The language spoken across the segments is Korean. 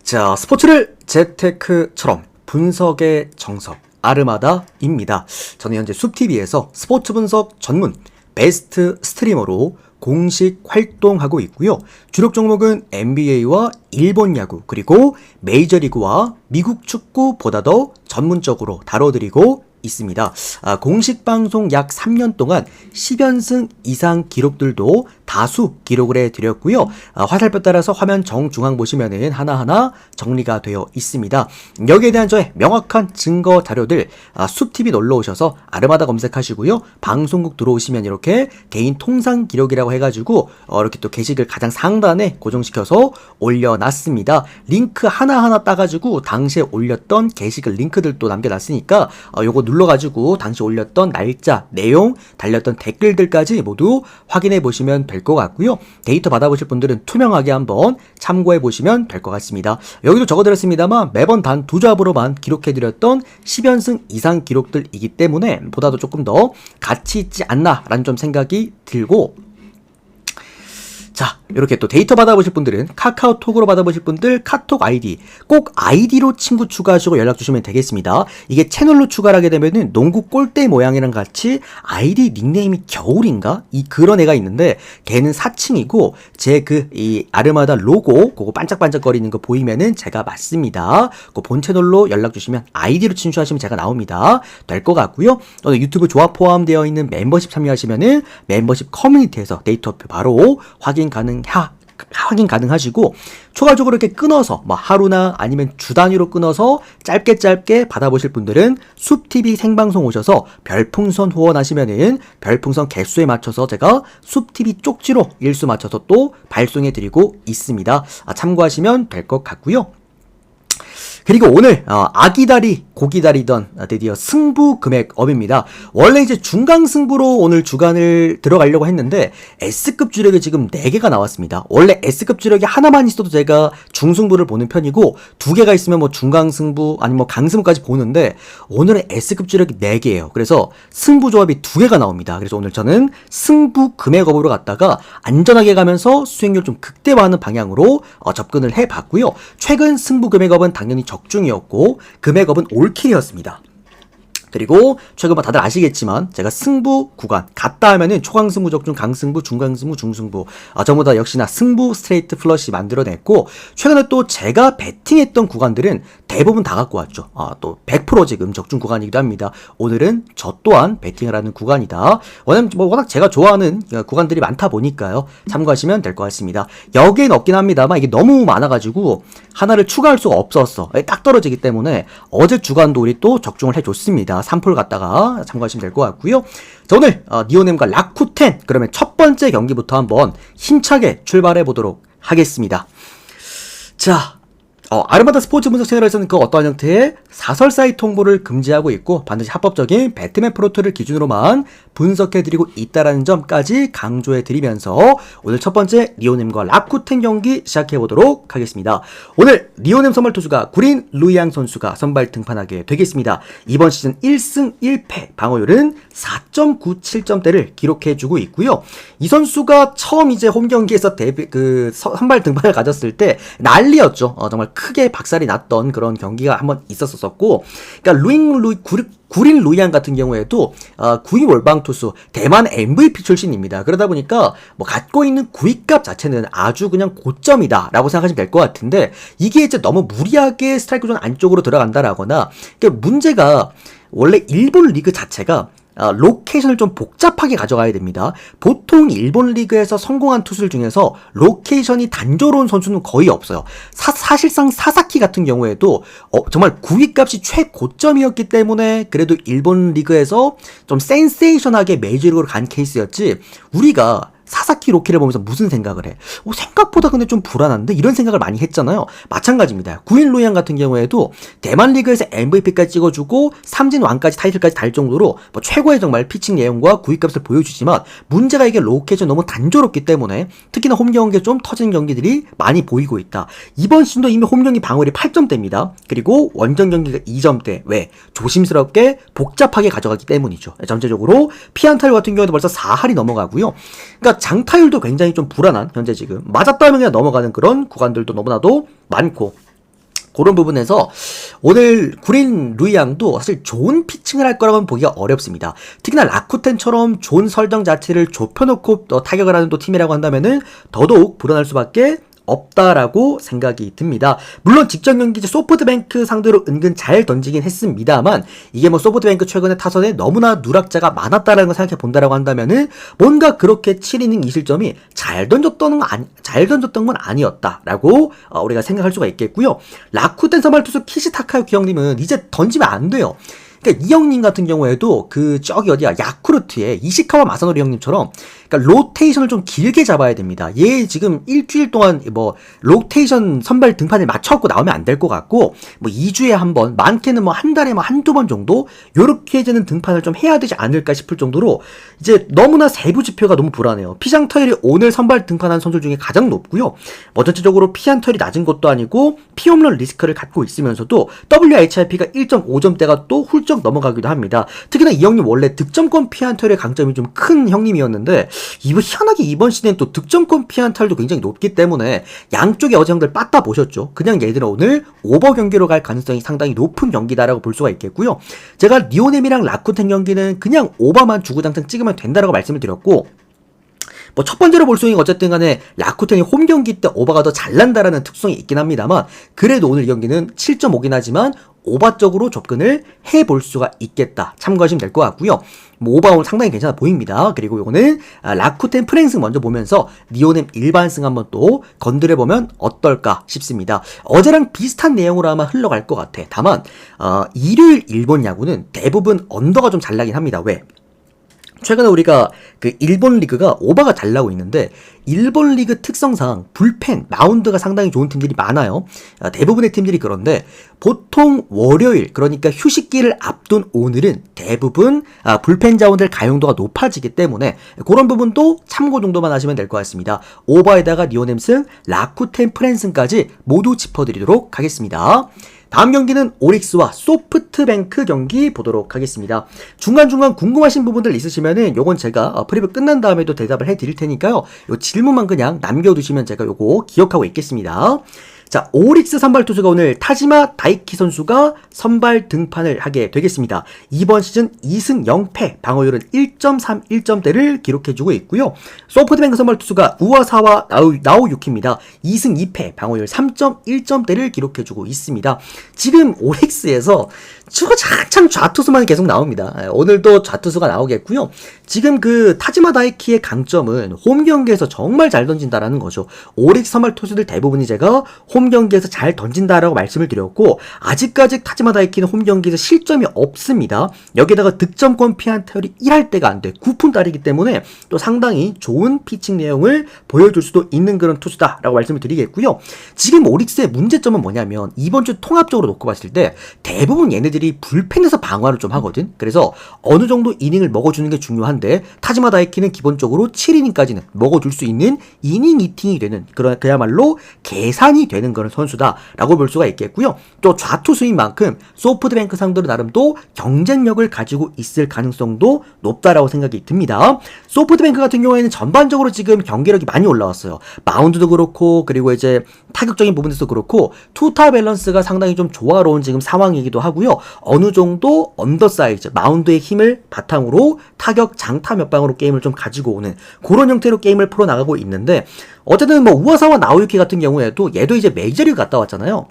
자, 스포츠를 재테크처럼 분석의 정석 아르마다입니다. 저는 현재 숲TV에서 스포츠 분석 전문 베스트 스트리머로 공식 활동하고 있고요. 주력 종목은 NBA와 일본 야구 그리고 메이저리그와 미국 축구보다 더 전문적으로 다뤄드리고 있습니다. 공식 방송 약 3년 동안 10연승 이상 기록들도 다수 기록을 해드렸고요. 화살표 따라서 화면 정중앙 보시면은 하나하나 정리가 되어 있습니다. 여기에 대한 저의 명확한 증거 자료들 숲TV 놀러 오셔서 아르마다 검색하시고요. 방송국 들어오시면 이렇게 개인 통상 기록이라고 해가지고 이렇게 또 게시글 가장 상단에 고정시켜서 올려놨습니다. 링크 하나하나 따가지고 당시에 올렸던 게시글 링크들도 남겨놨으니까 요거 눌러가지고 당시 올렸던 날짜, 내용, 달렸던 댓글들까지 모두 확인해 보시면 될 것 같고요. 데이터 받아보실 분들은 투명하게 한번 참고해 보시면 될 것 같습니다. 여기도 적어드렸습니다만 매번 단 두 잡으로만 기록해드렸던 10연승 이상 기록들이기 때문에 보다도 조금 더 가치 있지 않나 라는 좀 생각이 들고, 자, 이렇게 또 데이터 받아보실 분들은 카카오톡으로 받아보실 분들 카톡 아이디 꼭 아이디로 친구 추가하시고 연락 주시면 되겠습니다. 이게 채널로 추가를 하게 되면은 농구 골대 모양이랑 같이 아이디 닉네임이 겨울인가? 그런 애가 있는데 걔는 4층이고 제 이 아르마다 로고 그거 반짝반짝거리는 거 보이면은 제가 맞습니다. 그 본 채널로 연락 주시면 아이디로 친추하시면 제가 나옵니다. 될 것 같고요. 오늘 유튜브 조합 포함되어 있는 멤버십 참여하시면은 멤버십 커뮤니티에서 데이터표 바로 확인 가능하시고, 추가적으로 이렇게 끊어서 하루나 아니면 주 단위로 끊어서 짧게 받아보실 분들은 숲TV 생방송 오셔서 별풍선 후원하시면은 별풍선 개수에 맞춰서 제가 숲TV 쪽지로 일수 맞춰서 또 발송해 드리고 있습니다. 참고하시면 될 것 같고요. 그리고 오늘 아기다리 고기다리던 드디어 승부 금액업입니다. 원래 이제 중강 승부로 오늘 주간을 들어가려고 했는데 S급 주력이 지금 4개가 나왔습니다. 원래 S급 주력이 하나만 있어도 제가 중승부를 보는 편이고 2개가 있으면 뭐 중강 승부 아니면 강승부까지 보는데 오늘은 S급 주력이 4개예요. 그래서 승부 조합이 2개가 나옵니다. 그래서 오늘 저는 승부 금액업으로 갔다가 안전하게 가면서 수익률 좀 극대화하는 방향으로 접근을 해봤고요. 최근 승부 금액업은 당연히 적중이었고 금액업은 올킬이었습니다. 그리고 최근 다들 아시겠지만 제가 승부 구간 갔다 하면은 초강승부, 적중, 강승부, 중강승부, 중승부 전부 다 역시나 승부 스트레이트 플러시 만들어냈고, 최근에 또 제가 베팅했던 구간들은 대부분 다 갖고 왔죠. 또 100% 지금 적중 구간이기도 합니다. 오늘은 저 또한 베팅을 하는 구간이다. 워낙 제가 좋아하는 구간들이 많다 보니까요. 참고하시면 될 것 같습니다. 여기엔 없긴 합니다만 이게 너무 많아가지고 하나를 추가할 수가 없었어. 딱 떨어지기 때문에 어제 주간도 우리 또 적중을 해줬습니다. 3풀 갔다가 참고하시면 될 것 같고요. 자, 오늘 니오넴과 라쿠텐, 그러면 첫 번째 경기부터 한번 힘차게 출발해 보도록 하겠습니다. 자, 아르마다 스포츠 분석 채널에서는 그 어떠한 형태의 사설 사이트 홍보를 금지하고 있고 반드시 합법적인 배트맨 프로토를 기준으로만 분석해드리고 있다는 점까지 강조해드리면서 오늘 첫 번째 리오넴과 라쿠텐 경기 시작해보도록 하겠습니다. 오늘 리오넴 선발 투수가 구린 루이앙 선수가 선발 등판하게 되겠습니다. 이번 시즌 1승 1패, 방어율은 4.97점대를 기록해주고 있고요. 이 선수가 처음 이제 홈 경기에서 선발 등판을 가졌을 때 난리였죠. 정말 크게 박살이 났던 그런 경기가 한번 있었었고, 그러니까 구린 루이앙 같은 경우에도 구위 월방 투수 대만 MVP 출신입니다. 그러다 보니까 갖고 있는 구위값 자체는 아주 그냥 고점이다 라고 생각하시면 될 것 같은데, 이게 이제 너무 무리하게 스트라이크 존 안쪽으로 들어간다라거나, 그러니까 문제가 원래 일본 리그 자체가 로케이션을 좀 복잡하게 가져가야 됩니다. 보통 일본 리그에서 성공한 투수들 중에서 로케이션이 단조로운 선수는 거의 없어요. 사실상 사사키 같은 경우에도 정말 구위값이 최고점이었기 때문에 그래도 일본 리그에서 좀 센세이션하게 메이저리그로 간 케이스였지, 우리가 사사키 로키를 보면서 무슨 생각을 해? 생각보다 근데 좀 불안한데? 이런 생각을 많이 했잖아요. 마찬가지입니다. 구인 루이앙 같은 경우에도 대만 리그에서 MVP까지 찍어주고 삼진 왕까지 타이틀까지 달 정도로 최고의 정말 피칭 내용과 구위값을 보여주지만, 문제가 이게 로케이션 너무 단조롭기 때문에 특히나 홈 경기에 좀 터지는 경기들이 많이 보이고 있다. 이번 시즌도 이미 홈 경기 방어율이 8점대입니다. 그리고 원정 경기가 2점대. 왜? 조심스럽게 복잡하게 가져가기 때문이죠. 전체적으로 피안타율 같은 경우도 벌써 4할이 넘어가고요. 그러니까 장타율도 굉장히 좀 불안한, 현재 지금 맞았다 하면 그냥 넘어가는 그런 구간들도 너무나도 많고, 그런 부분에서 오늘 구린 루이앙도 사실 좋은 피칭을 할 거라고는 보기가 어렵습니다. 특히나 라쿠텐처럼 좋은 설정 자체를 좁혀놓고 타격을 하는 또 팀이라고 한다면은 더더욱 불안할 수밖에 없다라고 생각이 듭니다. 물론 직전 경기 소프트뱅크 상대로 은근 잘 던지긴 했습니다만 이게 뭐 소프트뱅크 최근에 타선에 너무나 누락자가 많았다라는 걸 생각해 본다라고 한다면은 뭔가 그렇게 7이닝 2실점이 잘 던졌던 건 아니었다라고 우리가 생각할 수가 있겠고요. 라쿠텐 선발 투수 키시 타카유키 형님은 이제 던지면 안 돼요. 그러니까 이 형님 같은 경우에도 저기 어디야 야쿠르트의 이시카와 마사노리 형님처럼 그러니까 로테이션을 좀 길게 잡아야 됩니다. 얘 지금 일주일 동안 뭐 로테이션 선발 등판에 맞춰갖고 나오면 안 될 것 같고 뭐 2주에 한 번, 많게는 뭐 한 달에 뭐 한두 번 정도 요렇게 되는 등판을 좀 해야 되지 않을까 싶을 정도로 이제 너무나 세부 지표가 너무 불안해요. 피장 터율이 오늘 선발 등판한 선수 중에 가장 높고요. 뭐 전체적으로 피안 터율이 낮은 것도 아니고 피홈런 리스크를 갖고 있으면서도 WHIP가 1.5점대가 또 훌쩍 넘어가기도 합니다. 특히나 이 형님 원래 득점권 피안 터율의 강점이 좀 큰 형님이었는데 희한하게 이번 시즌엔 또 득점권 피안타율도 굉장히 높기 때문에 양쪽의 어제 형들 빠따 보셨죠? 그냥 얘들은 오늘 오버 경기로 갈 가능성이 상당히 높은 경기다라고 볼 수가 있겠고요. 제가 리오넴이랑 라쿠텐 경기는 그냥 오버만 주구장창 찍으면 된다라고 말씀을 드렸고 뭐 첫 번째로 볼 수 있는 게 어쨌든 간에 라쿠텐이 홈 경기 때 오버가 더 잘 난다라는 특성이 있긴 합니다만 그래도 오늘 경기는 7.5긴 하지만 오버적으로 접근을 해볼 수가 있겠다. 참고하시면 될 것 같고요. 뭐 오버 오늘 상당히 괜찮아 보입니다. 그리고 이거는 라쿠텐 프랭승 먼저 보면서 리오넴 일반승 한번 또 건드려보면 어떨까 싶습니다. 어제랑 비슷한 내용으로 아마 흘러갈 것 같아. 다만 일요일 일본 야구는 대부분 언더가 좀 잘 나긴 합니다. 왜? 최근에 우리가 그 일본 리그가 오버가 잘 나오고 있는데 일본 리그 특성상 불펜, 마운드가 상당히 좋은 팀들이 많아요. 대부분의 팀들이 그런데 보통 월요일 그러니까 휴식기를 앞둔 오늘은 대부분 불펜 자원들 가용도가 높아지기 때문에 그런 부분도 참고 정도만 하시면 될 것 같습니다. 오버에다가 리오넴승, 라쿠텐 프랜승까지 모두 짚어드리도록 하겠습니다. 다음 경기는 오릭스와 소프트뱅크 경기 보도록 하겠습니다. 중간중간 궁금하신 부분들 있으시면은 요건 제가 프리뷰 끝난 다음에도 대답을 해드릴 테니까요. 요 질문만 그냥 남겨두시면 제가 요거 기억하고 있겠습니다. 자, 오릭스 선발 투수가 오늘 타지마 다이키 선수가 선발 등판을 하게 되겠습니다. 이번 시즌 2승 0패, 방어율은 1.31점대를 기록해주고 있고요. 소프트뱅크 선발 투수가 우와사와 나오유키입니다. 2승 2패, 방어율 3.1점대를 기록해주고 있습니다. 지금 오릭스에서 참 좌투수만 계속 나옵니다. 오늘도 좌투수가 나오겠고요. 지금 그 타지마 다이키의 강점은 홈 경기에서 정말 잘 던진다라는 거죠. 오릭스 선발 투수들 대부분이 제가 홈 경기에서 잘 던진다라고 말씀을 드렸고 아직까지 타지마 다이키는 홈 경기에서 실점이 없습니다. 여기다가 득점권 피안타율이 1할 때가 안 돼. 9푼달이기 때문에 또 상당히 좋은 피칭 내용을 보여줄 수도 있는 그런 투수다라고 말씀을 드리겠고요. 지금 오릭스의 문제점은 뭐냐면 이번 주 통합적으로 놓고 봤을 때 대부분 얘네들이 불펜에서 방어를 좀 하거든. 그래서 어느 정도 이닝을 먹어주는 게 중요한데 타지마 다이키는 기본적으로 7이닝까지는 먹어줄 수 있는 이닝 이팅이 되는 그야말로 계산이 되는 그런 선수다라고 볼 수가 있겠고요. 또 좌투수인 만큼 소프트뱅크 상대로 나름 또 경쟁력을 가지고 있을 가능성도 높다라고 생각이 듭니다. 소프트뱅크 같은 경우에는 전반적으로 지금 경기력이 많이 올라왔어요. 마운드도 그렇고 그리고 이제 타격적인 부분에서 그렇고 투타 밸런스가 상당히 좀 조화로운 지금 상황이기도 하고요. 어느 정도 언더사이즈, 마운드의 힘을 바탕으로 타격 장타 몇 방으로 게임을 좀 가지고 오는 그런 형태로 게임을 풀어나가고 있는데 어쨌든 뭐 우와사와 나오유키 같은 경우에도 얘도 이제 메이저리그 갔다 왔잖아요.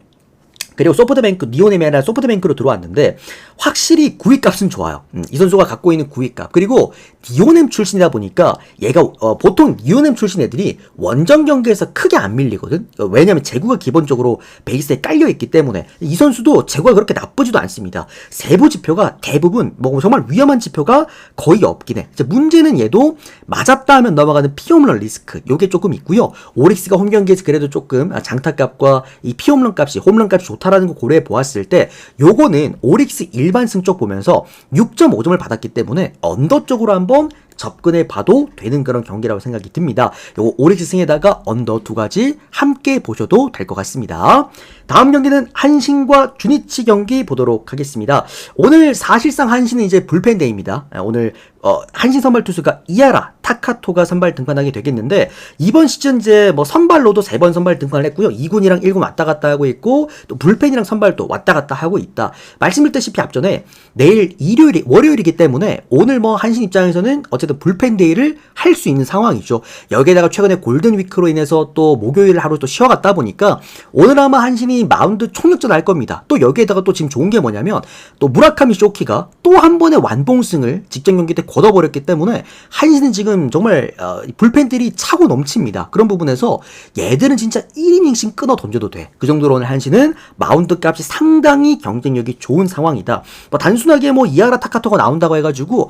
그리고 소프트뱅크, 리오넴이 아니라 소프트뱅크로 들어왔는데 확실히 구위값은 좋아요. 이 선수가 갖고 있는 구위값. 그리고 리오넴 출신이다 보니까 얘가 보통 리오넴 출신 애들이 원정 경기에서 크게 안 밀리거든. 왜냐면 제구가 기본적으로 베이스에 깔려있기 때문에 이 선수도 제구가 그렇게 나쁘지도 않습니다. 세부 지표가 대부분 뭐 정말 위험한 지표가 거의 없긴 해. 이제 문제는 얘도 맞았다 하면 넘어가는 피홈런 리스크 요게 조금 있고요. 오릭스가 홈 경기에서 그래도 조금 장타값과 이 피홈런 값이 홈런 값이 좋다라는 거 고려해 보았을 때 요거는 오릭스 일반 승적 보면서 6.5점을 받았기 때문에 언더 쪽으로 한번 접근해 봐도 되는 그런 경기라고 생각이 듭니다. 요거 오릭스 승에다가 언더 두 가지 함께 보셔도 될 것 같습니다. 다음 경기는 한신과 주니치 경기 보도록 하겠습니다. 오늘 사실상 한신은 이제 불펜데이입니다. 오늘 한신 선발 투수가 이하라, 타카토가 선발 등판하게 되겠는데, 이번 시즌 이제 뭐 선발로도 3번 선발 등판을 했고요. 2군이랑 1군 왔다 갔다 하고 있고, 또 불펜이랑 선발도 왔다 갔다 하고 있다. 말씀드렸다시피 앞전에 내일 월요일이기 때문에 오늘 뭐 한신 입장에서는 어쨌든 불펜데이를 할 수 있는 상황이죠. 여기에다가 최근에 골든 위크로 인해서 또 목요일 하루 또 쉬어갔다 보니까 오늘 아마 한신이 마운드 총력전 할 겁니다. 또 여기에다가 또 지금 좋은 게 뭐냐면, 또 무라카미 쇼키가 또 한 번의 완봉승을 직전 경기 때 거둬버렸기 때문에 한신은 지금 정말 불펜들이 차고 넘칩니다. 그런 부분에서 얘들은 진짜 1이닝씩 끊어 던져도 돼. 그 정도로 오늘 한신은 마운드 값이 상당히 경쟁력이 좋은 상황이다. 뭐 단순하게 뭐 이하라, 타카토가 나온다고 해가지고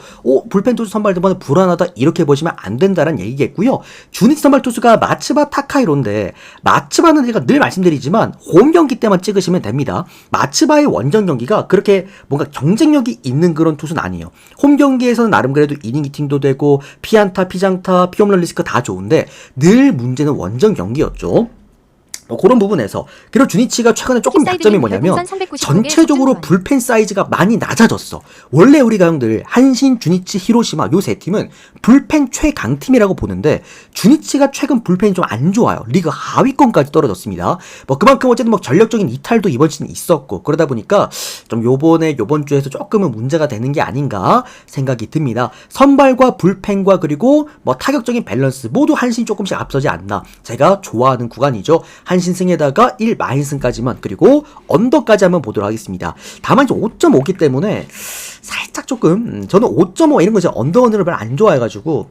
불펜 투수 선발 등판은 불안하다 이렇게 보시면 안 된다는 얘기겠고요. 주니치 선발 투수가 마츠바, 타카히로인데, 마츠바는 제가 늘 말씀드리지만 홈 경기 때만 찍으시면 됩니다. 마츠바의 원정 경기가 그렇게 뭔가 경쟁력이 있는 그런 투수는 아니에요. 홈 경기에서는 나름 그래도 이닝 히팅도 되고 피안타, 피장타, 피홈런 리스크 다 좋은데 늘 문제는 원정 경기였죠. 그런 부분에서. 그리고 주니치가 최근에 조금 약점이 뭐냐면 전체적으로 불펜 사이즈가 많이 낮아졌어. 원래 우리가 형들 한신, 주니치, 히로시마 요 세 팀은 불펜 최강팀이라고 보는데, 주니치가 최근 불펜이 좀 안 좋아요. 리그 하위권까지 떨어졌습니다. 뭐 그만큼 어쨌든 뭐 전력적인 이탈도 이번 시즌 있었고, 그러다 보니까 좀 요번 주에서 조금은 문제가 되는 게 아닌가 생각이 듭니다. 선발과 불펜과 그리고 뭐 타격적인 밸런스 모두 한신이 조금씩 앞서지 않나, 제가 좋아하는 구간이죠. 한신승에다가 1마인승까지만, 그리고 언더까지 한번 보도록 하겠습니다. 다만 이제 5.5기 때문에 살짝 조금 저는 5.5 이런 거 이제 언더를 별로 안 좋아해가지고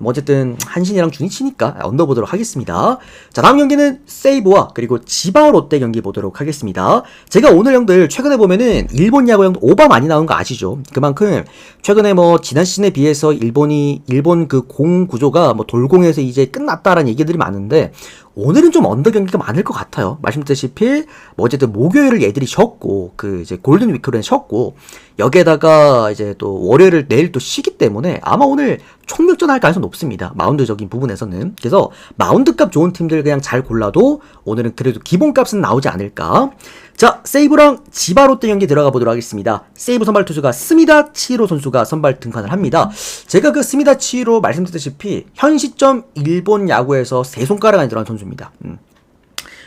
뭐 어쨌든 한신이랑 주니치니까 언더 보도록 하겠습니다. 자, 다음 경기는 세이브와 그리고 지바 롯데 경기 보도록 하겠습니다. 제가 오늘 형들 최근에 보면은 일본 야구 형들 오바 많이 나온 거 아시죠? 그만큼 최근에 뭐 지난 시즌에 비해서 일본 그 공 구조가 뭐 돌공에서 이제 끝났다라는 얘기들이 많은데, 오늘은 좀 언더 경기가 많을 것 같아요. 말씀드렸다시피 뭐 어쨌든 목요일을 얘들이 쉬었고, 그 이제 골든 위크로는 쉬었고, 여기에다가 이제 또 월요일을 내일 또 쉬기 때문에 아마 오늘 총력전 할 가능성이 높습니다. 마운드적인 부분에서는. 그래서 마운드값 좋은 팀들 그냥 잘 골라도 오늘은 그래도 기본값은 나오지 않을까. 자, 세이브랑 지바 롯데 경기 들어가 보도록 하겠습니다. 세이브 선발 투수가 스미다 치히로 선수가 선발 등판을 합니다. 제가 그 스미다 치히로 말씀드렸다시피 현 시점 일본 야구에서 세 손가락 안에 들어간 선수입니다.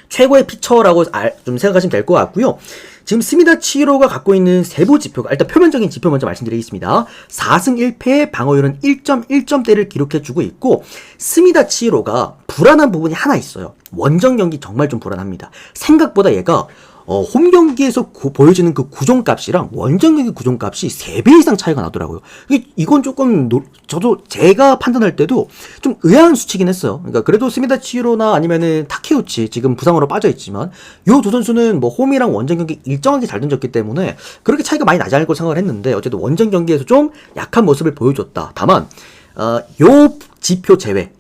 최고의 피처라고 좀 생각하시면 될 것 같고요. 지금 스미다 치히로가 갖고 있는 세부 지표가, 일단 표면적인 지표 먼저 말씀드리겠습니다. 4승 1패의 방어율은 1.1점대를 기록해주고 있고, 스미다 치히로가 불안한 부분이 하나 있어요. 원정 경기 정말 좀 불안합니다. 생각보다 얘가 홈 경기에서 보여지는 그 구종값이랑 원정 경기 구종값이 3배 이상 차이가 나더라고요. 이건 조금 저도 제가 판단할 때도 좀 의아한 수치긴 했어요. 그러니까 그래도 스미다 치히로나 아니면은 타케우치 지금 부상으로 빠져있지만 요 두 선수는 뭐 홈이랑 원정 경기 일정하게 잘 던졌기 때문에 그렇게 차이가 많이 나지 않을 거 생각을 했는데, 어쨌든 원정 경기에서 좀 약한 모습을 보여줬다. 다만 요 지표 제외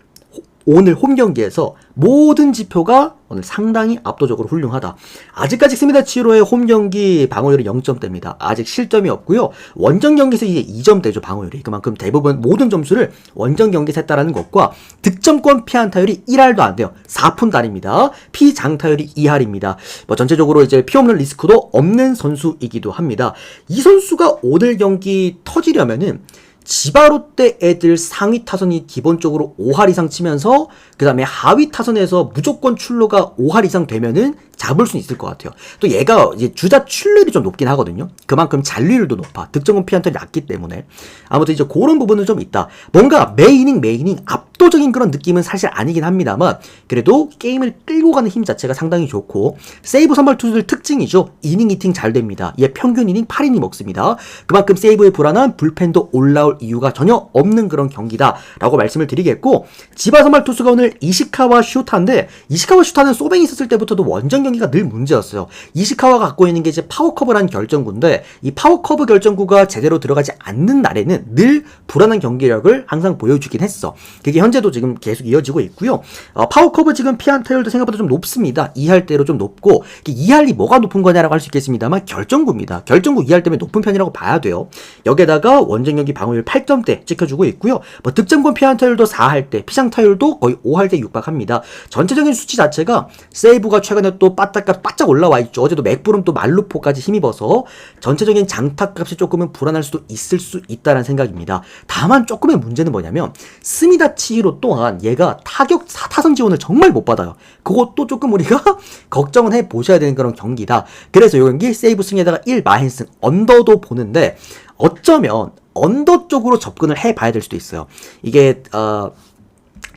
오늘 홈 경기에서 모든 지표가 오늘 상당히 압도적으로 훌륭하다. 아직까지 스미다 치히로의 홈 경기 방어율이 0점대입니다. 아직 실점이 없고요. 원정 경기에서 이제 2점대죠, 방어율이. 그만큼 대부분 모든 점수를 원정 경기에서 했다라는 것과 득점권 피안타율이 1할도 안 돼요. 4푼단입니다. 피장타율이 2할입니다. 뭐 전체적으로 이제 피홈런 리스크도 없는 선수이기도 합니다. 이 선수가 오늘 경기 터지려면은 지바 롯데 애들 상위 타선이 기본적으로 5할 이상 치면서 그 다음에 하위 타선에서 무조건 출루가 5할 이상 되면은 잡을 수는 있을 것 같아요. 또 얘가 이제 주자 출루율이 좀 높긴 하거든요. 그만큼 잔류율도 높아. 득점은 피안타율이 낮기 때문에. 아무튼 이제 그런 부분은 좀 있다. 뭔가 매 이닝 압도적인 그런 느낌은 사실 아니긴 합니다만, 그래도 게임을 끌고 가는 힘 자체가 상당히 좋고, 세이브 선발 투수들 특징이죠. 이닝 히팅 잘 됩니다. 얘 평균 이닝 8이닝 먹습니다. 그만큼 세이브의 불안한 불펜도 올라올 이유가 전혀 없는 그런 경기다 라고 말씀을 드리겠고, 지바 선발 투수가 오늘 이시카와 슈타인데, 이시카와 슈타는 소뱅이 있었을 때부터도 원정 경기 경기가 늘 문제였어요. 이시카와가 갖고 있는 게 이제 파워커브라는 결정구인데 이 파워커브 결정구가 제대로 들어가지 않는 날에는 늘 불안한 경기력을 항상 보여주긴 했어. 그게 현재도 지금 계속 이어지고 있고요. 파워커브 지금 피안 타율도 생각보다 좀 높습니다. 2할대로 좀 높고 2할이 뭐가 높은 거냐라고 할 수 있겠습니다만 결정구입니다. 결정구 2할 때면 높은 편이라고 봐야 돼요. 여기에다가 원정 경기 방어율 8점대 찍혀주고 있고요. 뭐 득점권 피안 타율도 4할대, 피장 타율도 거의 5할대 육박합니다. 전체적인 수치 자체가 세이브가 최근에 또 바짝 올라와 있죠. 어제도 맥브룸 또 말루포까지 힘입어서 전체적인 장타값이 조금은 불안할 수도 있을 수 있다는 생각입니다. 다만 조금의 문제는 뭐냐면 스미다 치히로 또한 얘가 타선 지원을 정말 못 받아요. 그것도 조금 우리가 걱정은 해보셔야 되는 그런 경기다. 그래서 이 경기 세이브 승에다가 1마행승 언더도 보는데 어쩌면 언더 쪽으로 접근을 해봐야 될 수도 있어요. 이게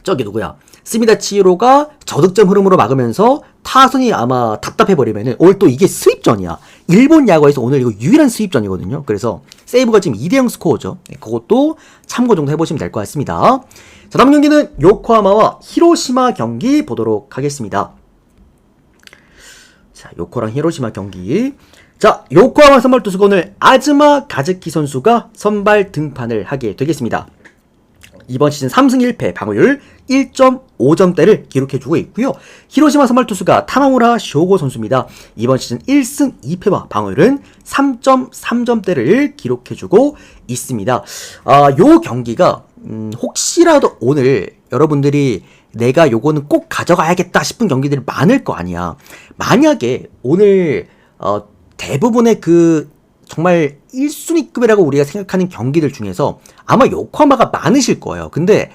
저기 누구야? 스미다 치히로가 저득점 흐름으로 막으면서 타선이 아마 답답해버리면은 오늘 또 이게 스윕전이야. 일본 야구에서 오늘 이거 유일한 스윕전이거든요. 그래서 세이브가 지금 2대0 스코어죠. 그것도 참고 정도 해보시면 될 것 같습니다. 자, 다음 경기는 요코하마와 히로시마 경기 보도록 하겠습니다. 자, 요코랑 히로시마 경기. 자, 요코하마 선발 투수가 오늘 아즈마 가즈키 선수가 선발 등판을 하게 되겠습니다. 이번 시즌 3승 1패 방어율 1.5점대를 기록해주고 있고요. 히로시마 선발 투수가 타마무라 쇼고 선수입니다. 이번 시즌 1승 2패와 방어율은 3.3점대를 기록해주고 있습니다. 요 경기가 혹시라도 오늘 여러분들이 내가 요거는 꼭 가져가야겠다 싶은 경기들이 많을 거 아니야. 만약에 오늘 대부분의 정말 1순위급이라고 우리가 생각하는 경기들 중에서 아마 요코하마가 많으실 거예요. 근데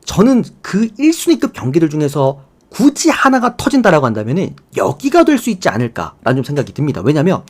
저는 그 1순위급 경기들 중에서 굳이 하나가 터진다라고 한다면은 여기가 될 수 있지 않을까라는 좀 생각이 듭니다. 왜냐면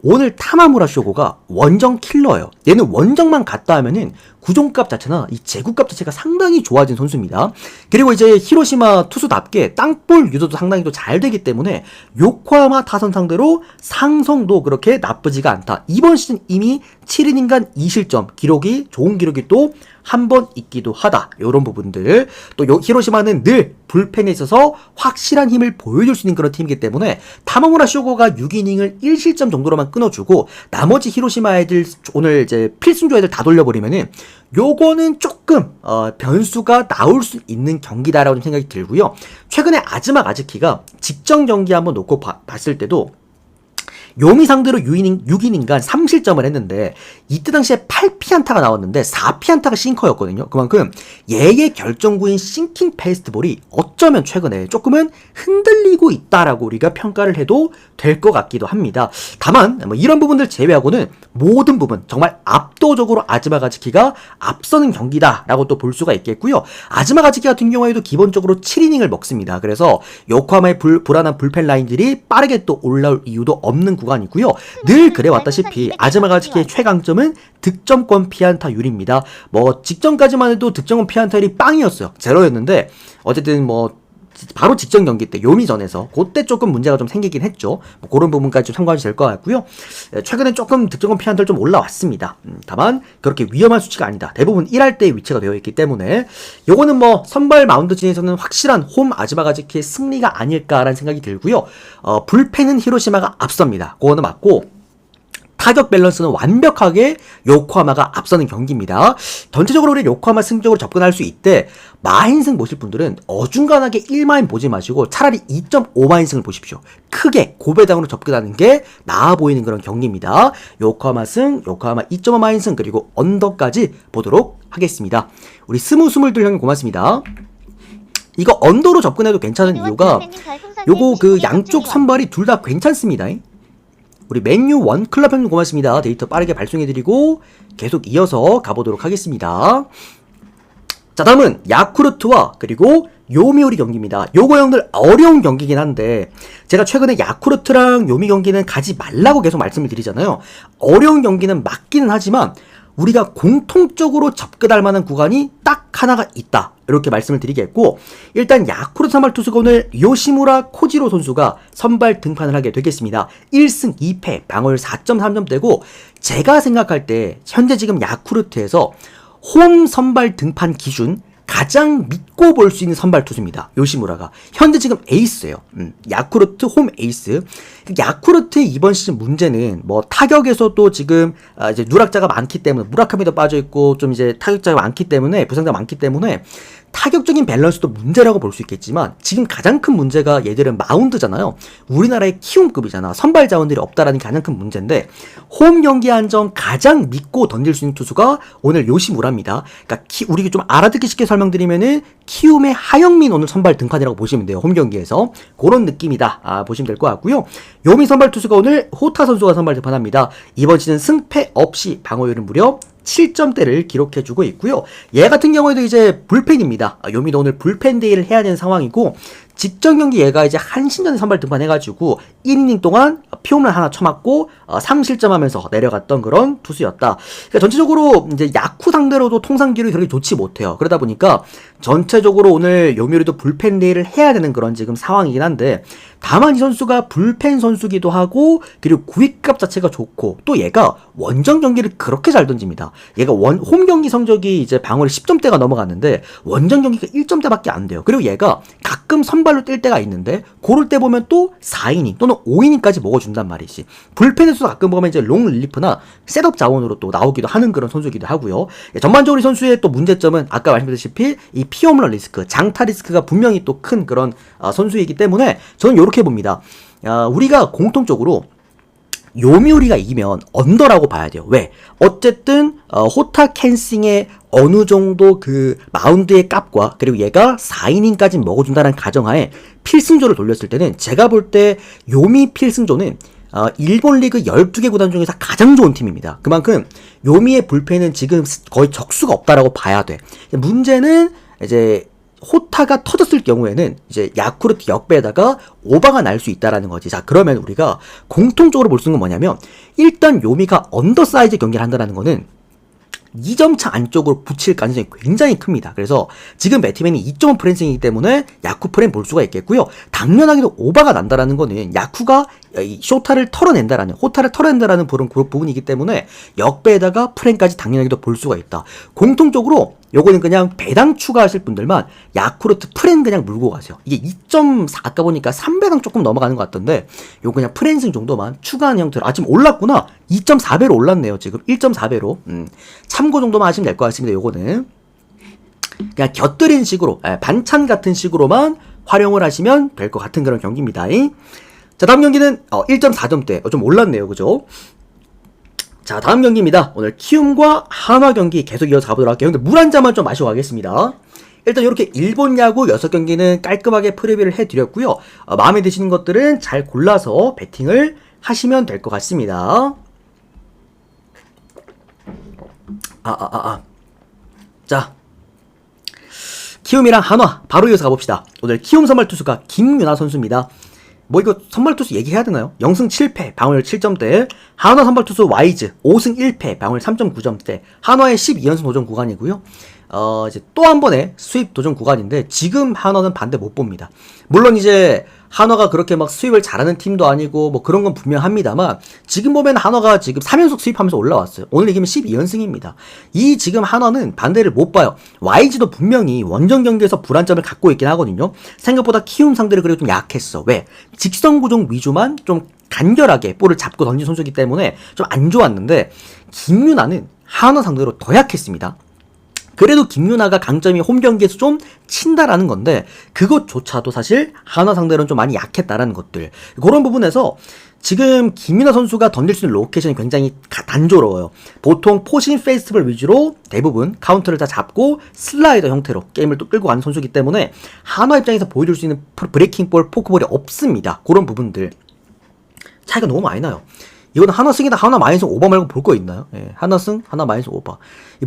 오늘 타마무라 쇼고가 원정 킬러예요. 얘는 원정만 갔다 하면은 구종값 자체나 이 제구값 자체가 상당히 좋아진 선수입니다. 그리고 이제 히로시마 투수답게 땅볼 유도도 상당히 또 잘 되기 때문에 요코하마 타선 상대로 상성도 그렇게 나쁘지가 않다. 이번 시즌 이미 7이닝간 2실점 기록이 좋은 기록이 또 한 번 있기도 하다. 이런 부분들. 또 히로시마는 늘 불펜에 있어서 확실한 힘을 보여줄 수 있는 그런 팀이기 때문에 타마무라 쇼고가 6이닝을 1실점 정도로만 끊어주고 나머지 히로시마 애들 오늘 이제 필승조 애들 다 돌려버리면은 요거는 조금 변수가 나올 수 있는 경기다라고 좀 생각이 들고요. 최근에 아즈마 가즈키가 직전 경기 한번 놓고 봤을 때도 요미 상대로 6이닝간 3실점을 했는데 이때 당시에 8피안타가 나왔는데 4피안타가 싱커였거든요. 그만큼 얘의 결정구인 싱킹 페이스트볼이 어쩌면 최근에 조금은 흔들리고 있다라고 우리가 평가를 해도 될 것 같기도 합니다. 다만 뭐 이런 부분들 제외하고는 모든 부분 정말 압도적으로 아즈마 가즈키가 앞서는 경기다라고 또 볼 수가 있겠고요. 아즈마 가즈키 같은 경우에도 기본적으로 7이닝을 먹습니다. 그래서 요코하마의 불안한 불펜 라인들이 빠르게 또 올라올 이유도 없는 구간이고요. 늘 그래왔다시피 아즈마 가즈키의 최강점은 득점권 피안타율입니다. 뭐 직전까지만 해도 득점권 피안타율이 빵이었어요. 제로였는데 어쨌든 뭐 바로 직전 경기 때 요미전에서 그때 조금 문제가 좀 생기긴 했죠. 뭐 그런 부분까지 좀 참고하셔도 될 것 같고요. 최근에 조금 득점권 피안타율 좀 올라왔습니다. 다만 그렇게 위험한 수치가 아니다. 대부분 1할 때의 위치가 되어 있기 때문에 요거는 뭐 선발 마운드 진에서는 확실한 홈 아즈마 가즈키의 승리가 아닐까라는 생각이 들고요. 불펜은 히로시마가 앞섭니다. 그거는 맞고 타격 밸런스는 완벽하게 요코하마가 앞서는 경기입니다. 전체적으로 우리 요코하마 승적으로 접근할 수 있대 마인승 보실 분들은 어중간하게 1마인 보지 마시고 차라리 2.5마인승을 보십시오. 크게 고배당으로 접근하는 게 나아 보이는 그런 경기입니다. 요코하마 승, 요코하마 2.5마인승 그리고 언더까지 보도록 하겠습니다. 우리 스물들 형님 고맙습니다. 이거 언더로 접근해도 괜찮은 이유가 요거 양쪽 선발이 둘 다 괜찮습니다. 우리 맨유 원클럽 형님 고맙습니다. 데이터 빠르게 발송해드리고 계속 이어서 가보도록 하겠습니다. 자, 다음은 야쿠르트와 그리고 요미우리 경기입니다. 요거 형들 어려운 경기긴 한데 제가 최근에 야쿠르트랑 요미 경기는 가지 말라고 계속 말씀을 드리잖아요. 어려운 경기는 맞기는 하지만 우리가 공통적으로 접근할 만한 구간이 딱 하나가 있다. 이렇게 말씀을 드리겠고 일단 야쿠르트 선발 투수가 오늘 요시무라 코지로 선수가 선발 등판을 하게 되겠습니다. 1승 2패 방어율 4.3점대고 제가 생각할 때 현재 지금 야쿠르트에서 홈 선발 등판 기준 가장 믿고 볼 수 있는 선발 투수입니다. 요시무라가. 현재 지금 에이스예요. 야쿠르트 홈 에이스. 야쿠르트의 이번 시즌 문제는 뭐 타격에서도 지금 이제 누락자가 많기 때문에 무라카미도 빠져 있고 좀 이제 타격자가 많기 때문에 부상자가 많기 때문에 타격적인 밸런스도 문제라고 볼 수 있겠지만 지금 가장 큰 문제가 얘들은 마운드잖아요. 우리나라의 키움급이잖아. 선발 자원들이 없다라는 게 가장 큰 문제인데 홈 경기 한정 가장 믿고 던질 수 있는 투수가 오늘 요시무라입니다. 그러니까 우리 좀 알아듣기 쉽게 설명드리면은 키움의 하영민 오늘 선발 등판이라고 보시면 돼요. 홈 경기에서 그런 느낌이다 보시면 될 것 같고요. 요미 선발 투수가 오늘 호타 선수가 선발 등판합니다. 이번 시즌 승패 없이 방어율은 무려 7점대를 기록해주고 있고요. 얘 같은 경우에도 이제 불펜입니다. 요미도 오늘 불펜 데이를 해야 되는 상황이고 직전 경기 얘가 이제 한신전에 선발 등판해가지고 1이닝 동안 피홈런 하나 쳐맞고 3실점하면서 내려갔던 그런 투수였다. 그러니까 전체적으로 이제 야쿠 상대로도 통상 기록이 그렇게 좋지 못해요. 그러다 보니까 전체적으로 오늘 요미우리도 불펜 데이를 해야 되는 그런 지금 상황이긴 한데 다만 이 선수가 불펜 선수기도 하고 그리고 구위값 자체가 좋고 또 얘가 원정 경기를 그렇게 잘 던집니다. 얘가 홈 경기 성적이 이제 방어율 10점대가 넘어갔는데 원정 경기가 1점대밖에 안 돼요. 그리고 얘가 가끔 선발로 뛸 때가 있는데 그럴 때 보면 또 4이닝 또는 5이닝까지 먹어준단 말이지. 불펜에서도 가끔 보면 이제 롱 릴리프나 셋업 자원으로 또 나오기도 하는 그런 선수이기도 하고요. 전반적으로 이 선수의 또 문제점은 아까 말씀드렸다시피 이 피홈런 리스크, 장타 리스크가 분명히 또 큰 그런 선수이기 때문에 저는 이렇게 봅니다. 우리가 공통적으로 요미우리가 이기면 언더라고 봐야 돼요. 왜? 어쨌든 호타 캔싱의 어느 정도 그 마운드의 값과 그리고 얘가 4이닝까지 먹어준다는 가정하에 필승조를 돌렸을 때는 제가 볼 때 요미 필승조는 일본 리그 12개 구단 중에서 가장 좋은 팀입니다. 그만큼 요미의 불펜은 지금 거의 적수가 없다라고 봐야 돼. 문제는 이제 호타가 터졌을 경우에는 이제 야쿠르트 역배에다가 오바가 날 수 있다라는 거지. 자, 그러면 우리가 공통적으로 볼 수 있는 건 뭐냐면 일단 요미가 언더사이즈 경기를 한다는 거는 2점차 안쪽으로 붙일 가능성이 굉장히 큽니다. 그래서 지금 매티맨이 2.5 프랜싱이기 때문에 야쿠 프랜 볼 수가 있겠고요. 당연하게도 오바가 난다라는 거는 야쿠가 쇼타를 털어낸다라는, 호타를 털어낸다라는 그런 부분이기 때문에 역배에다가 프랜까지 당연하게도 볼 수가 있다. 공통적으로 요거는 그냥 배당 추가하실 분들만 야쿠르트 프랜 그냥 물고 가세요. 이게 2.4 아까 보니까 3배당 조금 넘어가는 것 같던데 요거 그냥 프랜승 정도만 추가하는 형태로 지금 올랐구나. 2.4배로 올랐네요. 지금 1.4배로 참고 정도만 하시면 될 것 같습니다. 요거는 그냥 곁들인 식으로 반찬 같은 식으로만 활용을 하시면 될 것 같은 그런 경기입니다. 자, 다음 경기는 1.4점대 좀 올랐네요. 그죠? 자, 다음 경기입니다. 오늘 키움과 한화 경기 계속 이어서 가보도록 할게요. 근데 물 한 잔만 좀 마시고 가겠습니다. 일단 이렇게 일본 야구 6경기는 깔끔하게 프리뷰를 해드렸고요. 마음에 드시는 것들은 잘 골라서 배팅을 하시면 될 것 같습니다. 자, 키움이랑 한화 바로 이어서 가봅시다. 오늘 키움 선발 투수가 김윤아 선수입니다. 뭐 이거 선발 투수 얘기해야 되나요? 0승 7패, 방어율 7점대. 한화 선발 투수 와이즈 5승 1패, 방어율 3.9점대. 한화의 12연승 도전 구간이고요. 이제 또 한 번의 수입 도전 구간인데 지금 한화는 반대 못 봅니다. 물론 이제 한화가 그렇게 막 수입을 잘하는 팀도 아니고 뭐 그런 건 분명합니다만 지금 보면 한화가 지금 3연속 수입하면서 올라왔어요. 오늘 이기면 12연승입니다. 이 지금 한화는 반대를 못 봐요. YG도 분명히 원정 경기에서 불안점을 갖고 있긴 하거든요. 생각보다 키움 상대를 그래도 좀 약했어. 왜? 직선 구종 위주만 좀 간결하게 볼을 잡고 던진 선수이기 때문에 좀 안 좋았는데 김윤아는 한화 상대로 더 약했습니다. 그래도 김윤아가 강점이 홈 경기에서 좀 친다라는 건데 그것조차도 사실 한화 상대로는 좀 많이 약했다라는 것들, 그런 부분에서 지금 김윤아 선수가 던질 수 있는 로케이션이 굉장히 단조로워요. 보통 포신 페스티벌 위주로 대부분 카운트를 다 잡고 슬라이더 형태로 게임을 또 끌고 가는 선수이기 때문에 한화 입장에서 보여줄 수 있는 브레이킹볼, 포크볼이 없습니다. 그런 부분들 차이가 너무 많이 나요. 이거는 하나 승이다, 하나 마이너스 오버 말고 볼 거 있나요? 예, 하나 승, 하나 마이너스 오버.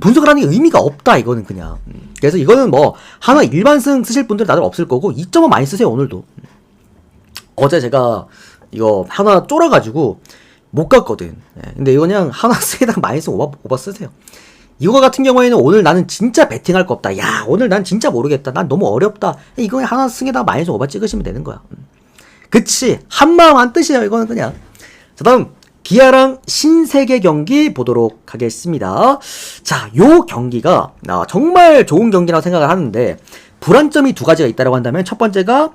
분석을 하는 게 의미가 없다, 이거는 그냥. 그래서 이거는 뭐, 하나 일반승 쓰실 분들 다들 없을 거고, 2.5 많이 쓰세요, 오늘도. 어제 제가 이거 하나 쫄아가지고 못 갔거든. 예, 근데 이거 그냥 하나 승에다 마이너스 오버 쓰세요. 이거 같은 경우에는 오늘 나는 진짜 배팅할 거 없다. 야, 오늘 난 진짜 모르겠다. 난 너무 어렵다. 이거 그냥 하나 승에다 마이너스 오버 찍으시면 되는 거야. 그치. 한마음 한 뜻이에요, 이거는 그냥. 자, 다음. 기아랑 신세계 경기 보도록 하겠습니다. 자, 요 경기가 정말 좋은 경기라고 생각을 하는데 불안점이 두 가지가 있다고 한다면 첫 번째가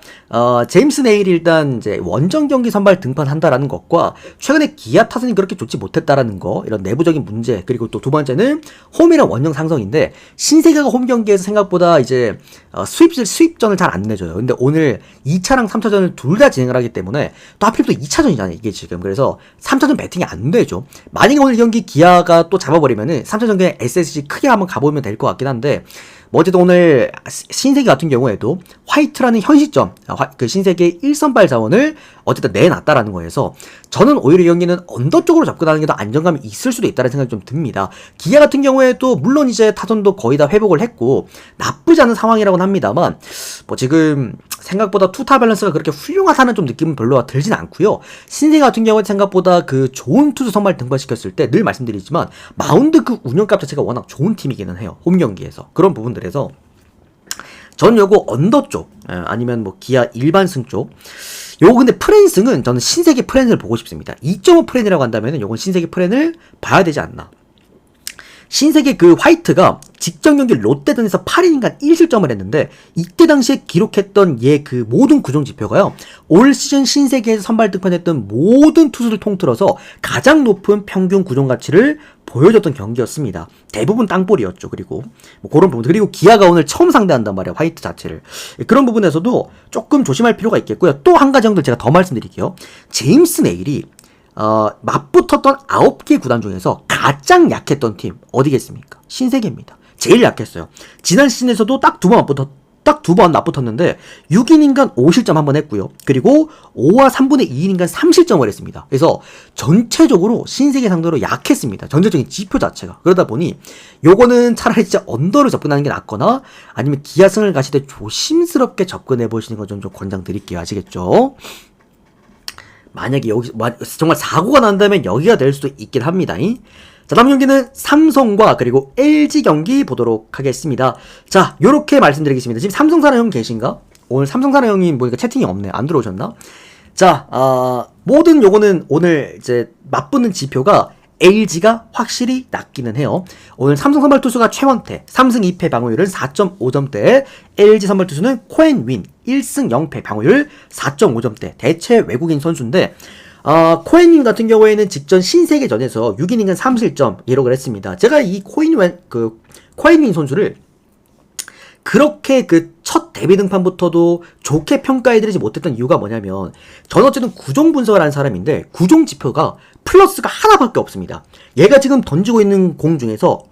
제임스 네일이 일단 이제 원정 경기 선발 등판한다라는 것과 최근에 기아 타선이 그렇게 좋지 못했다라는 거, 이런 내부적인 문제, 그리고 또 두 번째는 홈이랑 원정 상성인데 신세계가 홈 경기에서 생각보다 이제 수입전을 잘 안 내줘요. 근데 오늘 2차랑 3차전을 둘 다 진행을 하기 때문에 또 하필 또 2차전이잖아요 이게 지금. 그래서 3차전 배팅이 안 되죠. 만약에 오늘 경기 기아가 또 잡아버리면은 3차전 그냥 SSG 크게 한번 가보면 될 것 같긴 한데, 뭐 어쨌든 오늘 신세계 같은 경우에도 화이트라는 현 시점 그 신세계의 1선발 자원을 어쨌든 내놨다라는 거에서 저는 오히려 이 경기는 언더 쪽으로 접근하는 게 더 안정감이 있을 수도 있다는 생각이 좀 듭니다. 기아 같은 경우에도 물론 이제 타선도 거의 다 회복을 했고 나쁘지 않은 상황이라고는 합니다만 뭐 지금 생각보다 투타 밸런스가 그렇게 훌륭하다는 좀 느낌은 별로 들진 않고요. 신세계 같은 경우에 생각보다 그 좋은 투수 선발 등판시켰을 때 늘 말씀드리지만 마운드 그 운영값 자체가 워낙 좋은 팀이기는 해요. 홈 경기에서. 그런 부분들에서 전 요거 언더 쪽 아니면 뭐 기아 일반승 쪽 요거 근데 프랜승은 저는 신세계 프랜을 보고 싶습니다. 2.5 프랜이라고 한다면 요건 신세계 프랜을 봐야 되지 않나. 신세계 그 화이트가 직전 경기 롯데전에서 8이닝간 1실점을 했는데 이때 당시에 기록했던 그 모든 구종 지표가요. 올 시즌 신세계에서 선발 등판했던 모든 투수를 통틀어서 가장 높은 평균 구종 가치를 보여줬던 경기였습니다. 대부분 땅볼이었죠. 그리고 뭐 그런 부분, 그리고 기아가 오늘 처음 상대한단 말이에요. 화이트 자체를. 그런 부분에서도 조금 조심할 필요가 있겠고요. 또 한 가지 정도 제가 더 말씀드릴게요. 제임스 네일이 맞붙었던 9개 구단 중에서 가장 약했던 팀 어디겠습니까? 신세계입니다. 제일 약했어요. 지난 시즌에서도 딱 두 번 맞붙었는데 6이닝간 5실점 한 번 했고요. 그리고 5와 3분의 2이닝간 3실점을 했습니다. 그래서 전체적으로 신세계 상대로 약했습니다. 전체적인 지표 자체가. 그러다 보니 요거는 차라리 진짜 언더로 접근하는 게 낫거나 아니면 기아승을 가실 때 조심스럽게 접근해 보시는 거 좀 권장드릴게요. 아시겠죠? 만약에 여기 정말 사고가 난다면 여기가 될 수도 있긴 합니다. 자, 다음 경기는 삼성과 그리고 LG 경기 보도록 하겠습니다. 자, 요렇게 말씀드리겠습니다. 지금 삼성사랑 형 계신가? 오늘 삼성사랑 형님 보니까 채팅이 없네. 안 들어오셨나? 자, 모든 요거는 오늘 이제 맞붙는 지표가 LG가 확실히 낫기는 해요. 오늘 삼성 선발 투수가 최원태 3승 2패 방어율은 4.5점대, LG 선발 투수는 코엔윈 1승 0패 방어율 4.5점대, 대체 외국인 선수인데 코엔윈 같은 경우에는 직전 신세계전에서 6이닝간 3실점 기록을 했습니다. 제가 이 코엔윈 선수를 그렇게 그 첫 데뷔 등판부터도 좋게 평가해드리지 못했던 이유가 뭐냐면 저는 어쨌든 구종 분석을 하는 사람인데 구종 지표가 플러스가 하나밖에 없습니다. 얘가 지금 던지고 있는 공 중에서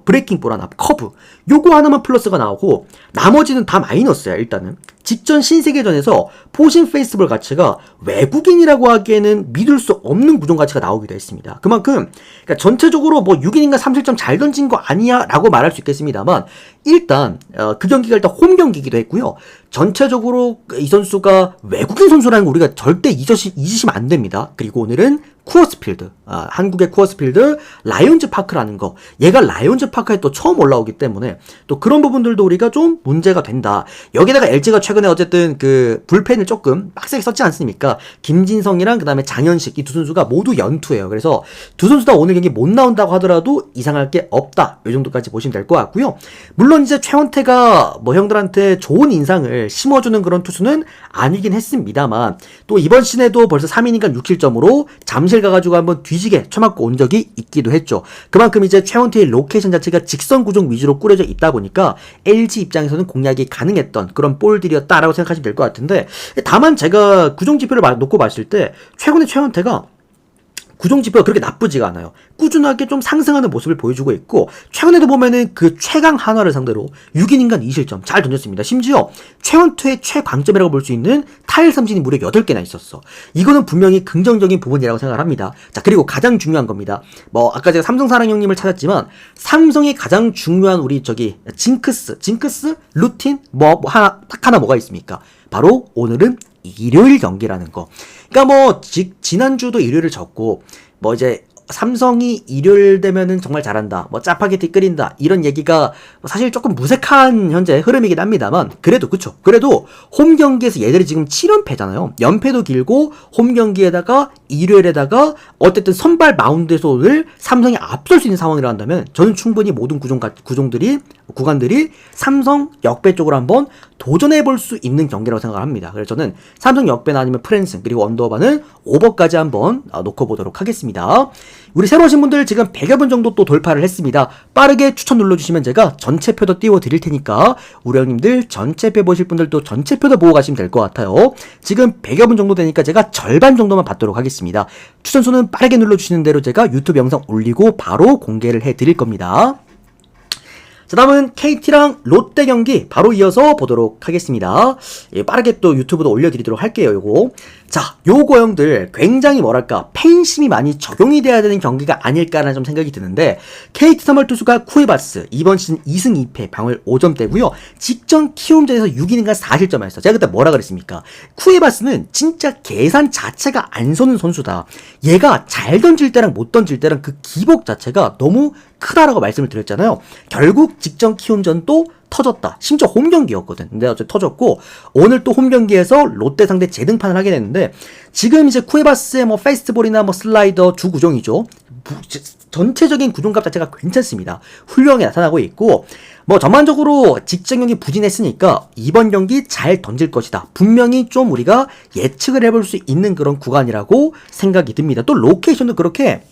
브레이킹 볼 하나, 커브 요거 하나만 플러스가 나오고 나머지는 다 마이너스야. 일단은 직전 신세계전에서 포신 페이스볼 가치가 외국인이라고 하기에는 믿을 수 없는 구종 가치가 나오기도 했습니다. 그만큼 그러니까 전체적으로 뭐 6이닝과 3실점 잘 던진 거 아니야 라고 말할 수 있겠습니다만 일단 그 경기가 일단 홈 경기이기도 했고요. 전체적으로 이 선수가 외국인 선수라는 거 우리가 절대 잊으시면 안 됩니다. 그리고 오늘은 쿠어스필드, 한국의 쿠어스필드 라이온즈 파크라는 거, 얘가 라이온즈 파크에 또 처음 올라오기 때문에 또 그런 부분들도 우리가 좀 문제가 된다. 여기다가 LG가 최근에 어쨌든 그 불펜을 조금 빡세게 썼지 않습니까? 김진성이랑 그 다음에 장현식 이 두 선수가 모두 연투예요. 그래서 두 선수 다 오늘 경기 못 나온다고 하더라도 이상할 게 없다. 이 정도까지 보시면 될 것 같고요. 물론 이제 최원태가 뭐 형들한테 좋은 인상을 심어주는 그런 투수는 아니긴 했습니다만 또 이번 시즌에도 벌써 3이닝간 6실점으로 잠실 가가지고 한번 뒤지게 쳐맞고 온 적이 있기도 했죠. 그만큼 이제 최원태의 로케이션 자체가 직선 구종 위주로 꾸려져 있다 보니까 LG 입장에서는 공략이 가능했던 그런 볼들이었다라고 생각하시면 될 것 같은데, 다만 제가 구종 지표를 놓고 봤을 때 최근에 최원태가 구종 지표가 그렇게 나쁘지가 않아요. 꾸준하게 좀 상승하는 모습을 보여주고 있고 최근에도 보면은 그 최강 한화를 상대로 6이닝간 2실점 잘 던졌습니다. 심지어 최원태의 최강점이라고 볼 수 있는 타율 삼진이 무려 8개나 있었어. 이거는 분명히 긍정적인 부분이라고 생각을 합니다. 자, 그리고 가장 중요한 겁니다. 뭐 아까 제가 삼성사랑 형님을 찾았지만 삼성의 가장 중요한 우리 징크스 루틴 딱 하나 뭐가 있습니까? 바로 오늘은 일요일 경기라는 거. 그러니까 뭐 지난주도 일요일을 졌고 뭐 이제 삼성이 일요일 되면은 정말 잘한다, 뭐 짜파게티 끓인다, 이런 얘기가 사실 조금 무색한 현재 흐름이긴 합니다만, 그래도 그쵸, 그래도 홈 경기에서 얘들이 지금 7연패잖아요. 연패도 길고 홈 경기에다가 일요일에다가 어쨌든 선발 마운드에서 오늘 삼성이 앞설 수 있는 상황이라 한다면, 저는 충분히 모든 구간들이 삼성 역배 쪽으로 한번 도전해볼 수 있는 경기라고 생각을 합니다. 그래서 저는 삼성 역배나 아니면 프랜슨 그리고 언더바는 오버까지 한번 놓고 보도록 하겠습니다. 우리 새로 오신 분들 지금 100여 분 정도 또 돌파를 했습니다. 빠르게 추천 눌러주시면 제가 전체표도 띄워드릴 테니까 우리 형님들 전체표 보실 분들도 전체표도 보고 가시면 될 것 같아요. 지금 100여 분 정도 되니까 제가 절반 정도만 받도록 하겠습니다. 추천수는 빠르게 눌러주시는 대로 제가 유튜브 영상 올리고 바로 공개를 해드릴 겁니다. 자, 다음은 KT랑 롯데 경기 바로 이어서 보도록 하겠습니다. 예, 빠르게 또 유튜브도 올려드리도록 할게요, 요거. 자, 요거 형들 굉장히 뭐랄까 팬심이 많이 적용이 돼야 되는 경기가 아닐까라는 좀 생각이 드는데, KT 선발 투수가 쿠에바스 이번 시즌 2승 2패 방울 5점대고요. 직전 키움전에서 6이닝간 4실점했어. 제가 그때 뭐라 그랬습니까? 쿠에바스는 진짜 계산 자체가 안 서는 선수다. 얘가 잘 던질 때랑 못 던질 때랑 그 기복 자체가 너무 크다라고 말씀을 드렸잖아요. 결국 직전 키움전 또 터졌다. 심지어 홈 경기였거든. 근데 어쨌든 터졌고, 오늘 또 홈 경기에서 롯데 상대 재등판을 하게 됐는데, 지금 이제 쿠에바스의 뭐 페스트볼이나 뭐 슬라이더 주 구종이죠. 전체적인 구종값 자체가 괜찮습니다. 훌륭하게 나타나고 있고, 뭐 전반적으로 직전 경기 부진했으니까 이번 경기 잘 던질 것이다. 분명히 좀 우리가 예측을 해볼 수 있는 그런 구간이라고 생각이 듭니다. 또 로케이션도 그렇게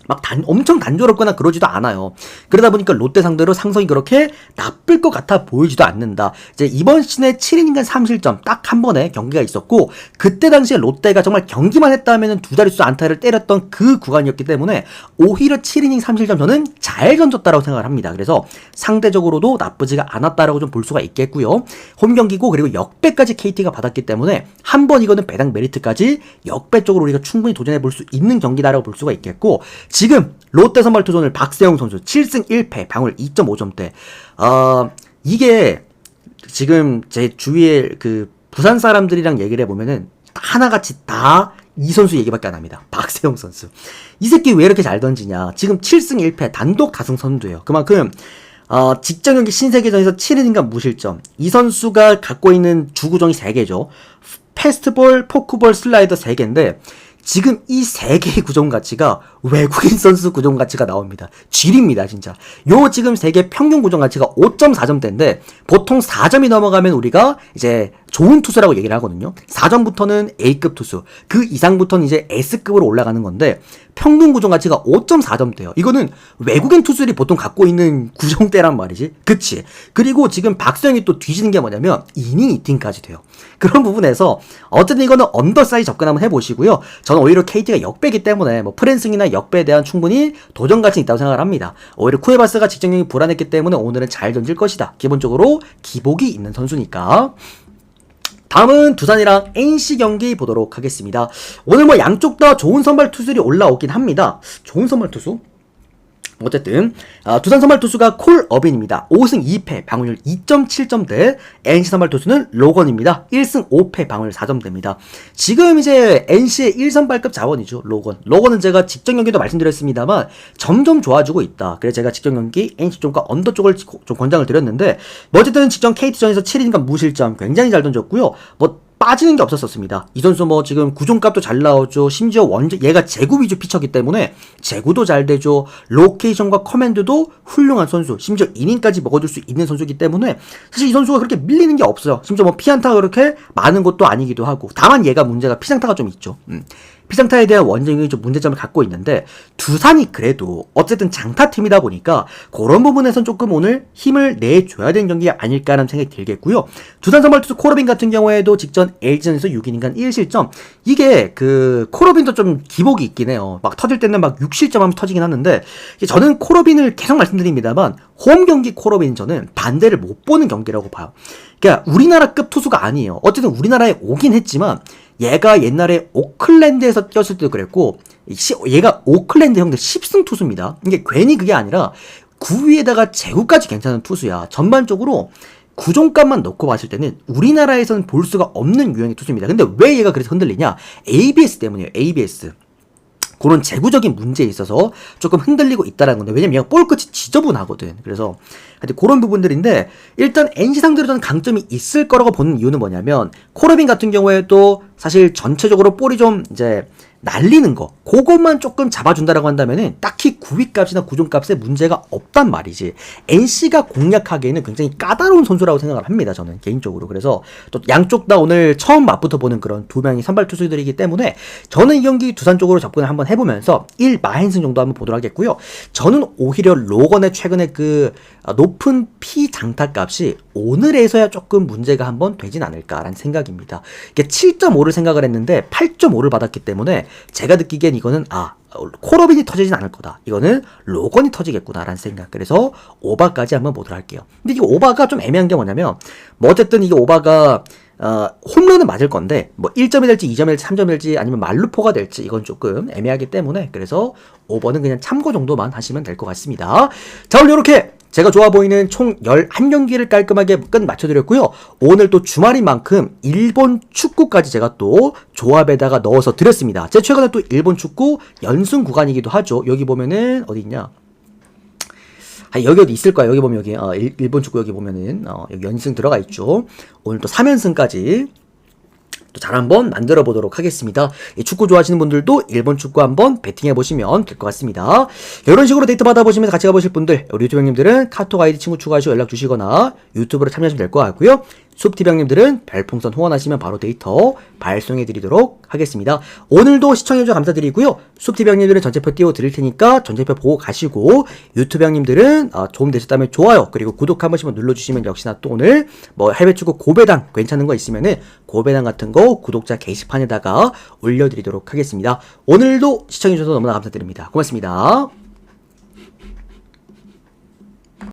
막 엄청 단조롭거나 그러지도 않아요. 그러다 보니까 롯데 상대로 상성이 그렇게 나쁠 것 같아 보이지도 않는다. 이제 이번 시즌에 7이닝간 3실점 딱 한 번의 경기가 있었고, 그때 당시에 롯데가 정말 경기만 했다면은 두 자릿수 안타를 때렸던 그 구간이었기 때문에 오히려 7이닝 3실점 저는 잘 던졌다라고 생각을 합니다. 그래서 상대적으로도 나쁘지가 않았다라고 좀 볼 수가 있겠고요. 홈 경기고 그리고 역배까지 KT가 받았기 때문에 한번 이거는 배당 메리트까지 역배 쪽으로 우리가 충분히 도전해 볼 수 있는 경기다라고 볼 수가 있겠고, 지금 롯데 선발 투수 오늘 박세영 선수 7승 1패 방울 2.5점대. 이게 지금 제 주위에 그 부산 사람들이랑 얘기를 해보면은 하나같이 다 이 선수 얘기밖에 안 합니다. 박세영 선수. 이 새끼 왜 이렇게 잘 던지냐. 지금 7승 1패 단독 다승 선두예요. 그만큼 직전 경기 신세계전에서 7이닝간 무실점. 이 선수가 갖고 있는 주구종이 3개죠. 패스트볼, 포크볼, 슬라이더 3개인데 지금 이 3개의 구종 가치가 외국인 선수 구종 가치가 나옵니다. 쥐립니다, 진짜. 요 지금 3개 평균 구종 가치가 5.4점대인데 보통 4점이 넘어가면 우리가 이제 좋은 투수라고 얘기를 하거든요. 4점부터는 A급 투수, 그 이상부터는 이제 S급으로 올라가는 건데 평균 구종 가치가 5.4점대예요. 이거는 외국인 투수들이 보통 갖고 있는 구종대란 말이지. 그치? 그리고 지금 박수영이 또 뒤지는 게 뭐냐면 이닝 2팀까지 돼요. 그런 부분에서 어쨌든 이거는 언더사이 접근 한번 해보시고요. 저는 오히려 KT가 역배기 때문에 뭐 프랜승이나 역배에 대한 충분히 도전 가치 있다고 생각을 합니다. 오히려 쿠에바스가 직전경이 불안했기 때문에 오늘은 잘 던질 것이다. 기본적으로 기복이 있는 선수니까. 다음은 두산이랑 NC 경기 보도록 하겠습니다. 오늘 뭐 양쪽 다 좋은 선발 투수들이 올라오긴 합니다. 좋은 선발 투수? 어쨌든 두산 선발 투수가 콜어빈입니다. 5승 2패 방울률 2.7점대. NC 선발 투수는 로건입니다. 1승 5패 방울률 4점대입니다. 지금 이제 NC의 1선발급 자원이죠. 로건은 제가 직전 경기도 말씀드렸습니다만 점점 좋아지고 있다. 그래서 제가 직전 경기 NC 쪽과 언더 쪽을 좀 권장을 드렸는데, 뭐 어쨌든 직전 KT전에서 7이니까 무실점 굉장히 잘 던졌고요. 뭐 빠지는 게 없었습니다. 이 선수 뭐 지금 구종값도 잘 나오죠. 심지어 얘가 제구 위주 피처기 때문에 제구도 잘 되죠. 로케이션과 커맨드도 훌륭한 선수. 심지어 이닝까지 먹어줄 수 있는 선수이기 때문에 사실 이 선수가 그렇게 밀리는 게 없어요. 심지어 뭐 피안타가 그렇게 많은 것도 아니기도 하고. 다만 얘가 문제가 피상타가 좀 있죠. 피상타에 대한 원정이 좀 문제점을 갖고 있는데, 두산이 그래도 어쨌든 장타팀이다 보니까 그런 부분에선 조금 오늘 힘을 내줘야 되는 경기가 아닐까라는 생각이 들겠고요. 두산 선발 투수 코러빈 같은 경우에도 직전 LG전에서 6이닝간 1실점. 이게 그 코러빈도 좀 기복이 있긴 해요. 막 터질 때는 막 6실점 하면 터지긴 하는데, 저는 코러빈을 계속 말씀드립니다만 홈 경기 코러빈 저는 반대를 못 보는 경기라고 봐요. 그러니까 우리나라급 투수가 아니에요. 어쨌든 우리나라에 오긴 했지만 얘가 옛날에 오클랜드에서 뛰었을 때도 그랬고, 얘가 오클랜드 형들 10승 투수입니다. 이게 괜히 그게 아니라 9위에다가 제구까지 괜찮은 투수야. 전반적으로 구종값만 넣고 봤을 때는 우리나라에서는 볼 수가 없는 유형의 투수입니다. 근데 왜 얘가 그래서 흔들리냐? ABS 때문이에요. ABS. 그런 재구적인 문제에 있어서 조금 흔들리고 있다는 건데, 왜냐면 얘가 볼 끝이 지저분하거든. 그래서 하여튼 그런 부분들인데, 일단 NC 상대로 저는 강점이 있을 거라고 보는 이유는 뭐냐면, 코르빈 같은 경우에도 사실 전체적으로 볼이 좀 이제 날리는 거, 그것만 조금 잡아준다라고 한다면은 딱히 구위값이나 구종값에 문제가 없단 말이지. NC가 공략하기에는 굉장히 까다로운 선수라고 생각을 합니다, 저는 개인적으로. 그래서 또 양쪽 다 오늘 처음 맞붙어 보는 그런 두 명의 선발 투수들이기 때문에 저는 이 경기 두산 쪽으로 접근을 한번 해보면서 1마인승 정도 한번 보도록 하겠고요. 저는 오히려 로건의 최근에 그 높은 피 장타값이 오늘에서야 조금 문제가 한번 되진 않을까라는 생각입니다. 이게 7.5를 생각을 했는데 8.5를 받았기 때문에 제가 느끼기엔 이거는 코러빈이 터지진 않을 거다. 이거는 로건이 터지겠구나라는 생각. 그래서 오바까지 한번 보도록 할게요. 근데 이거 오바가 좀 애매한 게 뭐냐면, 뭐 어쨌든 이게 오바가 홈런은 맞을 건데 뭐 1점이 될지 2점이 될지 3점이 될지 아니면 말루포가 될지 이건 조금 애매하기 때문에, 그래서 오버는 그냥 참고 정도만 하시면 될 것 같습니다. 자, 오늘 이렇게 제가 좋아 보이는 총 11경기를 깔끔하게 끝 맞춰드렸고요. 오늘 또 주말인 만큼 일본 축구까지 제가 또 조합에다가 넣어서 드렸습니다. 제 최근에 또 일본 축구 연승 구간이기도 하죠. 여기 보면은 어디 있냐? 여기 어디 있을 거야. 여기 보면 여기 일본 축구 여기 보면은 여기 연승 들어가 있죠. 오늘 또 3연승까지 또 잘 한번 만들어 보도록 하겠습니다. 이 축구 좋아하시는 분들도 일본 축구 한번 베팅해 보시면 될 것 같습니다. 이런 식으로 데이트 받아보시면서 같이 가보실 분들, 우리 유튜브 형님들은 카톡 아이디 친구 추가하시고 연락 주시거나 유튜브로 참여하시면 될 것 같고요. 숲TV 형님들은 별풍선 후원하시면 바로 데이터 발송해 드리도록 하겠습니다. 오늘도 시청해주셔서 감사드리고요. 숲TV 형님들은 전체표 띄워드릴 테니까 전체표 보고 가시고, 유튜브 형님들은 도움 되셨다면 좋아요 그리고 구독 한 번씩만 눌러주시면, 역시나 또 오늘 뭐 해외축구 고배당 괜찮은 거 있으면은 고배당 같은 거 구독자 게시판에다가 올려드리도록 하겠습니다. 오늘도 시청해주셔서 너무나 감사드립니다. 고맙습니다.